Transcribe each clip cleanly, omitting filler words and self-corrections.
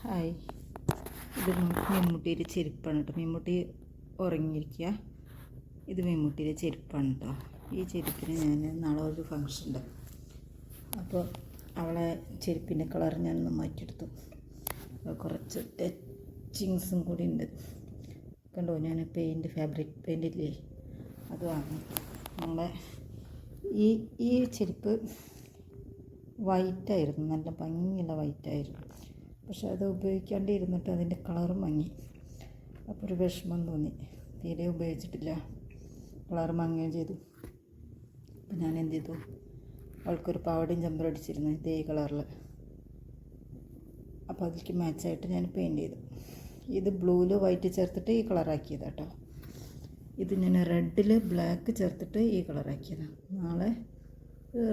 Hi, ഇത് മീൻമുട്ടിയുടെ ചെരുപ്പാണ് കേട്ടോ. മീൻമുട്ടി ഉറങ്ങിയിരിക്കുക. ഇത് മീൻമുട്ടിയുടെ ചെരുപ്പാണ് കേട്ടോ. ഈ ചെരുപ്പിന് ഞാൻ നാളെ ഒരു ഫങ്ഷൻ ഉണ്ട്, അപ്പോൾ അവളെ ചെരുപ്പിൻ്റെ കളർ ഞാനൊന്ന് മാറ്റിയെടുത്തു. കുറച്ച് ടച്ചിങ്സും കൂടി ഉണ്ട്. കണ്ടോ, ഞാൻ ഫാബ്രിക് പെയിൻറ്റില്ലേ അത് വാങ്ങി. നമ്മളെ ഈ ചെരുപ്പ് വൈറ്റായിരുന്നു, നല്ല ഭംഗിയുള്ള വൈറ്റായിരുന്നു. പക്ഷെ അത് ഉപയോഗിക്കാണ്ട് ഇരുന്നിട്ട് അതിൻ്റെ കളറും മങ്ങി. അപ്പോൾ ഒരു വിഷമം തോന്നി, തീരെ ഉപയോഗിച്ചിട്ടില്ല, കളർ മങ്ങുകയും ചെയ്തു. അപ്പോൾ ഞാൻ എന്ത് ചെയ്തു, അവൾക്കൊരു പാവടയും ജമ്പർ അടിച്ചിരുന്നു ഇതേ കളറിൽ. അപ്പോൾ അതിലേക്ക് മാച്ചായിട്ട് ഞാൻ പെയിൻറ്റ് ചെയ്തു. ഇത് ബ്ലൂവിൽ വൈറ്റ് ചേർത്തിട്ട് ഈ കളറാക്കിയതാണ് കേട്ടോ. ഇത് ഞാൻ റെഡിൽ ബ്ലാക്ക് ചേർത്തിട്ട് ഈ കളറാക്കിയതാണ്. നാളെ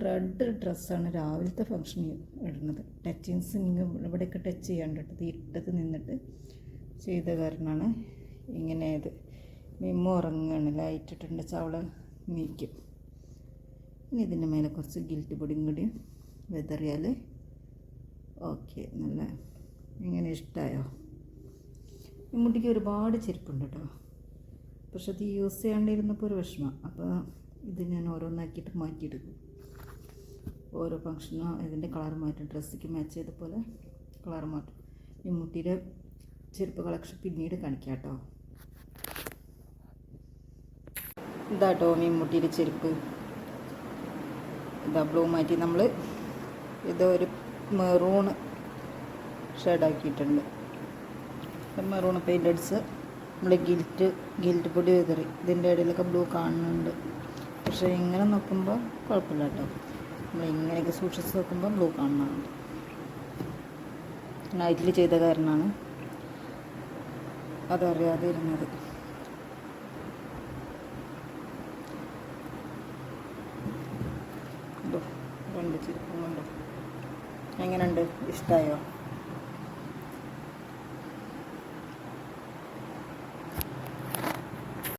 റെഡ് ഡ്രസ്സാണ് രാവിലത്തെ ഫങ്ഷന് ഇടുന്നത്. ടച്ചിങ്സ് ഇവിടെയൊക്കെ ടച്ച് ചെയ്യാണ്ടിട്ട് ഇത് ഇട്ടത് നിന്നിട്ട് ചെയ്ത കാരണമാണ് ഇങ്ങനെ. ഇത് മിമ്മ ഉറങ്ങുകയാണ്, ലൈറ്റ് ഇട്ടിട്ടുണ്ട്, ചവള നീക്കും. ഇനി ഇതിൻ്റെ മേലെ കുറച്ച് ഗിൽറ്റ് പൊടിയും കൂടി വെതറിയാൽ ഓക്കെ. നല്ല ഇങ്ങനെ ഇഷ്ടമായോ? മുട്ടിക്ക് ഒരുപാട് ചെരുപ്പുണ്ട് കേട്ടോ, പക്ഷെ അത് യൂസ് ചെയ്യാണ്ടിരുന്നപ്പോൾ ഒരു വിഷമം. അപ്പോൾ ഇത് ഞാൻ ഓരോന്നാക്കിയിട്ട് മാറ്റിയെടുക്കും. ഓരോ ഫങ്ഷനോ ഇതിൻ്റെ കളർ മാറ്റും, ഡ്രസ്സിക്ക് മാച്ച് ചെയ്ത പോലെ കളർ മാറ്റും. ഈ മുട്ടിയുടെ ചെരുപ്പ് കളക്ഷൻ പിന്നീട് കാണിക്കാം കേട്ടോ. ഇതാട്ടോ മീൻമുട്ടിയുടെ ചെരുപ്പ്. ഇതാ ബ്ലൂ മാറ്റി നമ്മൾ ഇതൊരു മെറൂൺ ഷെയ്ഡാക്കിയിട്ടുണ്ട്. മെറൂൺ പെയിൻ്റ് അടിച്ച് നമ്മൾ ഗിൽറ്റ് പൊടി വിതറി. ഇതിൻ്റെ ഇടയിലൊക്കെ ബ്ലൂ കാണുന്നുണ്ട്, പക്ഷേ ഇങ്ങനെ നോക്കുമ്പോൾ കുഴപ്പമില്ല കേട്ടോ. നമ്മൾ ഇങ്ങനെയൊക്കെ സൂക്ഷിച്ച് നോക്കുമ്പോൾ ബ്ലൂ കാണുന്നുണ്ട്. നൈറ്റിൽ ചെയ്ത കാരണമാണ് അതറിയാതെ ഇരുന്നത്. രണ്ട് ചെരുപ്പും കൊണ്ടോ എങ്ങനെയുണ്ട്? ഇഷ്ടമായോ?